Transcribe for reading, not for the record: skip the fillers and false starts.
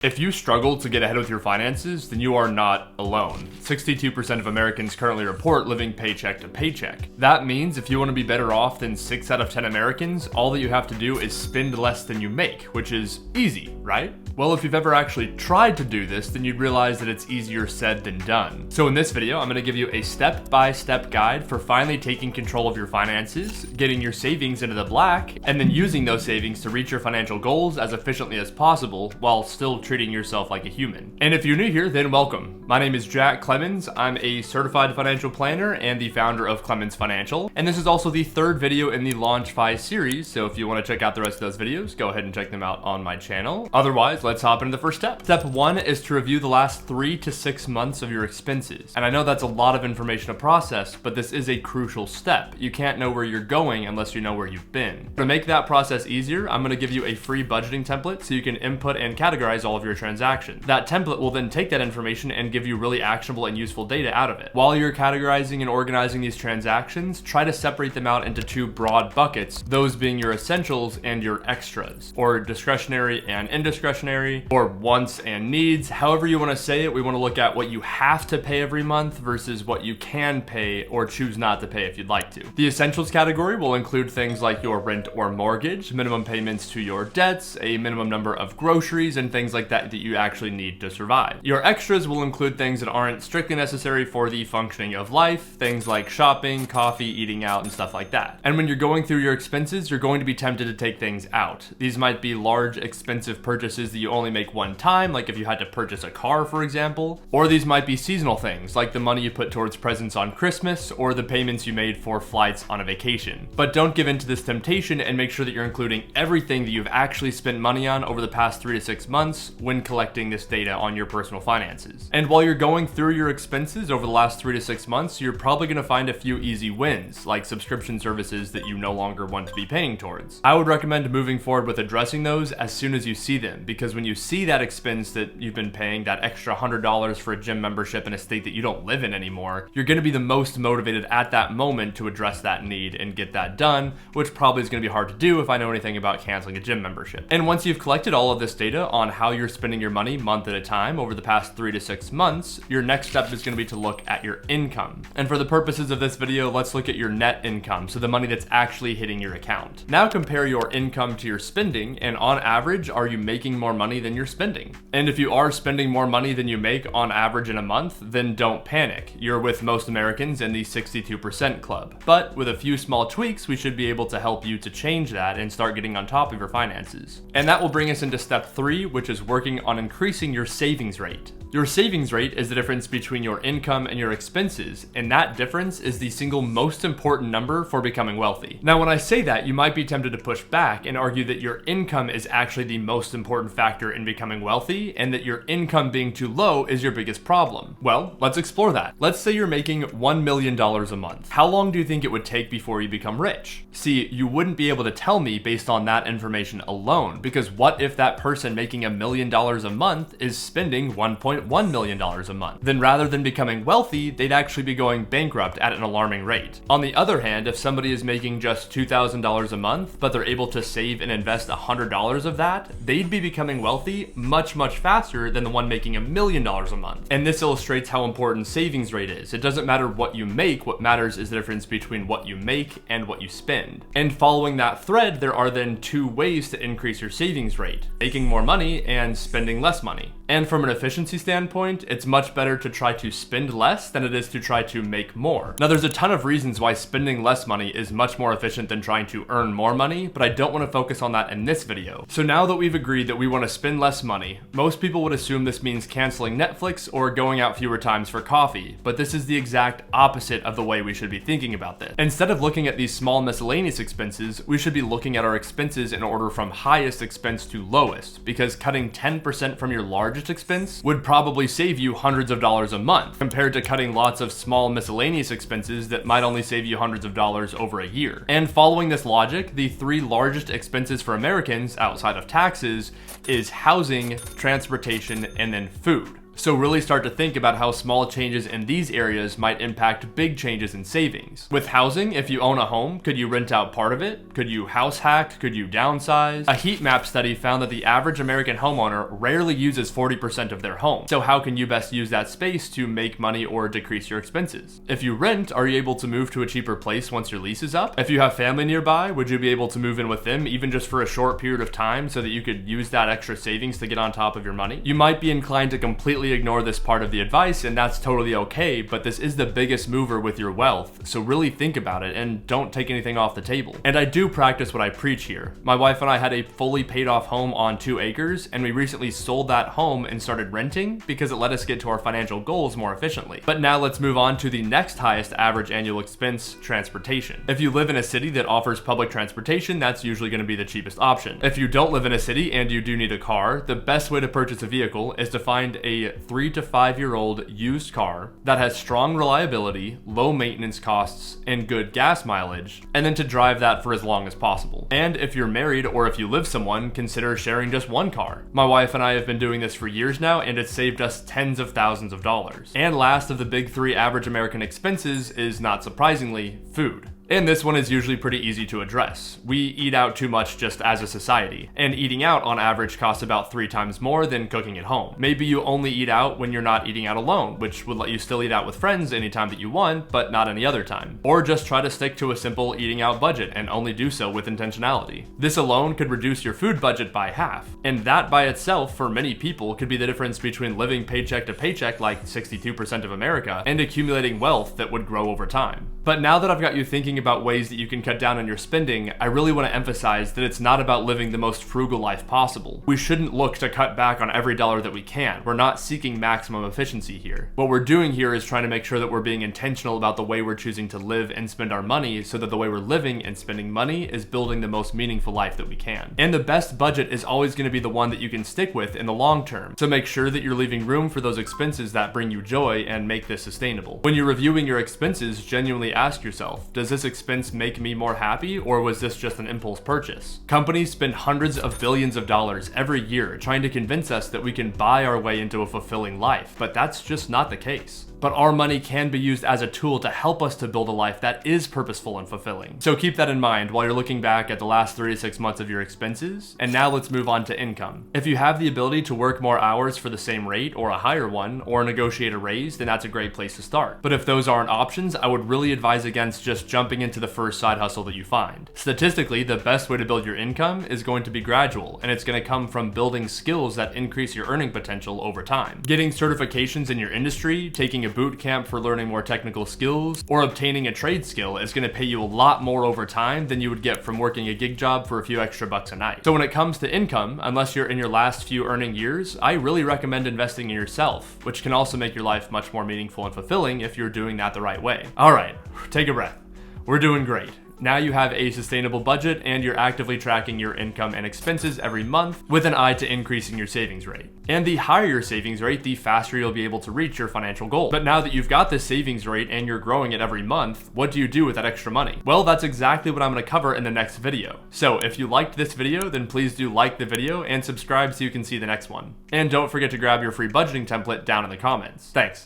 If you struggle to get ahead with your finances, then you are not alone. 62% of Americans currently report living paycheck to paycheck. That means if you want to be better off than 6 out of 10 Americans, all that you have to do is spend less than you make, which is easy, right? Well, if you've ever actually tried to do this, then you'd realize that it's easier said than done. So in this video, I'm going to give you a step-by-step guide for finally taking control of your finances, getting your savings into the black, and then using those savings to reach your financial goals as efficiently as possible while still treating yourself like a human. And if you're new here, then welcome. My name is Jack Clemens. I'm a certified financial planner and the founder of Clemens Financial. And this is also the third video in the Launch Fi series. So if you want to check out the rest of those videos, go ahead and check them out on my channel. Otherwise, let's hop into the first step. Step 1 is to review the last 3 to 6 months of your expenses. And I know that's a lot of information to process, but this is a crucial step. You can't know where you're going unless you know where you've been. To make that process easier, I'm going to give you a free budgeting template so you can input and categorize all of your transactions. That template will then take that information and give you really actionable and useful data out of it. While you're categorizing and organizing these transactions, try to separate them out into 2 broad buckets, those being your essentials and your extras, or discretionary and indiscretionary, or wants and needs. However you want to say it, we want to look at what you have to pay every month versus what you can pay or choose not to pay if you'd like to. The essentials category will include things like your rent or mortgage, minimum payments to your debts, a minimum number of groceries, and things like that you actually need to survive. Your extras will include things that aren't strictly necessary for the functioning of life, things like shopping, coffee, eating out, and stuff like that. And when you're going through your expenses, you're going to be tempted to take things out. These might be large, expensive purchases that you only make one time, like if you had to purchase a car, for example. Or these might be seasonal things, like the money you put towards presents on Christmas, or the payments you made for flights on a vacation. But don't give in to this temptation and make sure that you're including everything that you've actually spent money on over the past 3 to 6 months when collecting this data on your personal finances. And while you're going through your expenses over the last 3 to 6 months, you're probably going to find a few easy wins, like subscription services that you no longer want to be paying towards. I would recommend moving forward with addressing those as soon as you see them, because when you see that expense that you've been paying, that extra $100 for a gym membership in a state that you don't live in anymore, you're going to be the most motivated at that moment to address that need and get that done, which probably is going to be hard to do if I know anything about canceling a gym membership. And once you've collected all of this data on how you're spending your money month at a time over the past 3 to 6 months, your next step is going to be to look at your income. And for the purposes of this video, let's look at your net income, so the money that's actually hitting your account. Now compare your income to your spending, and on average, are you making more money than you're spending? And if you are spending more money than you make on average in a month, then don't panic. You're with most Americans in the 62% club. But with a few small tweaks, we should be able to help you to change that and start getting on top of your finances. And that will bring us into step 3, which is working on increasing your savings rate. Your savings rate is the difference between your income and your expenses, and that difference is the single most important number for becoming wealthy. Now, when I say that, you might be tempted to push back and argue that your income is actually the most important factor in becoming wealthy, and that your income being too low is your biggest problem. Well, let's explore that. Let's say you're making $1 million a month. How long do you think it would take before you become rich? See, you wouldn't be able to tell me based on that information alone, because what if that person making $1 million a month is spending $1.1 million a month? Then rather than becoming wealthy, they'd actually be going bankrupt at an alarming rate. On the other hand, if somebody is making just $2,000 a month, but they're able to save and invest $100 of that, they'd be becoming wealthy much faster than the one making $1 million a month. And this illustrates how important savings rate is. It doesn't matter what you make, what matters is the difference between what you make and what you spend. And following that thread, there are then 2 ways to increase your savings rate: making more money and spending less money. And from an efficiency standpoint, it's much better to try to spend less than it is to try to make more. Now, there's a ton of reasons why spending less money is much more efficient than trying to earn more money, but I don't want to focus on that in this video. So now that we've agreed that we want to spend less money, most people would assume this means canceling Netflix or going out fewer times for coffee, but this is the exact opposite of the way we should be thinking about this. Instead of looking at these small miscellaneous expenses, we should be looking at our expenses in order from highest expense to lowest, because cutting 10% from your largest expense would probably save you hundreds of dollars a month, compared to cutting lots of small miscellaneous expenses that might only save you hundreds of dollars over a year. And following this logic, the 3 largest expenses for Americans outside of taxes is housing, transportation, and then food. So really start to think about how small changes in these areas might impact big changes in savings. With housing, if you own a home, could you rent out part of it? Could you house hack? Could you downsize? A heat map study found that the average American homeowner rarely uses 40% of their home. So how can you best use that space to make money or decrease your expenses? If you rent, are you able to move to a cheaper place once your lease is up? If you have family nearby, would you be able to move in with them even just for a short period of time so that you could use that extra savings to get on top of your money? You might be inclined to completely ignore this part of the advice, and that's totally okay, but this is the biggest mover with your wealth, so really think about it and don't take anything off the table. And I do practice what I preach here. My wife and I had a fully paid off home on 2 acres, and we recently sold that home and started renting because it let us get to our financial goals more efficiently. But now let's move on to the next highest average annual expense, transportation. If you live in a city that offers public transportation, that's usually going to be the cheapest option. If you don't live in a city and you do need a car, the best way to purchase a vehicle is to find a 3 to 5 year old used car that has strong reliability, low maintenance costs, and good gas mileage, and then to drive that for as long as possible. And if you're married or if you live someone, consider sharing just one car. My wife and I have been doing this for years now, and it's saved us tens of thousands of dollars. And last of the big 3 average American expenses is, not surprisingly, food. And this one is usually pretty easy to address. We eat out too much just as a society, and eating out on average costs about 3 times more than cooking at home. Maybe you only eat out when you're not eating out alone, which would let you still eat out with friends anytime that you want, but not any other time. Or just try to stick to a simple eating out budget and only do so with intentionality. This alone could reduce your food budget by half, and that by itself for many people could be the difference between living paycheck to paycheck like 62% of America and accumulating wealth that would grow over time. But now that I've got you thinking about ways that you can cut down on your spending, I really want to emphasize that it's not about living the most frugal life possible. We shouldn't look to cut back on every dollar that we can. We're not seeking maximum efficiency here. What we're doing here is trying to make sure that we're being intentional about the way we're choosing to live and spend our money, so that the way we're living and spending money is building the most meaningful life that we can. And the best budget is always going to be the one that you can stick with in the long term. So make sure that you're leaving room for those expenses that bring you joy and make this sustainable. When you're reviewing your expenses, genuinely ask yourself, does this expense make me more happy, or was this just an impulse purchase? Companies spend hundreds of billions of dollars every year trying to convince us that we can buy our way into a fulfilling life, but that's just not the case. But our money can be used as a tool to help us to build a life that is purposeful and fulfilling. So keep that in mind while you're looking back at the last 3 to 6 months of your expenses. And now let's move on to income. If you have the ability to work more hours for the same rate or a higher one, or negotiate a raise, then that's a great place to start. But if those aren't options, I would really advise against just jumping into the first side hustle that you find. Statistically, the best way to build your income is going to be gradual, and it's going to come from building skills that increase your earning potential over time. Getting certifications in your industry, taking a boot camp for learning more technical skills, or obtaining a trade skill is going to pay you a lot more over time than you would get from working a gig job for a few extra bucks a night. So when it comes to income, unless you're in your last few earning years, I really recommend investing in yourself, which can also make your life much more meaningful and fulfilling if you're doing that the right way. All right, take a breath. We're doing great. Now you have a sustainable budget and you're actively tracking your income and expenses every month with an eye to increasing your savings rate. And the higher your savings rate, the faster you'll be able to reach your financial goal. But now that you've got this savings rate and you're growing it every month, what do you do with that extra money? Well, that's exactly what I'm going to cover in the next video. So if you liked this video, then please do like the video and subscribe so you can see the next one. And don't forget to grab your free budgeting template down in the comments. Thanks.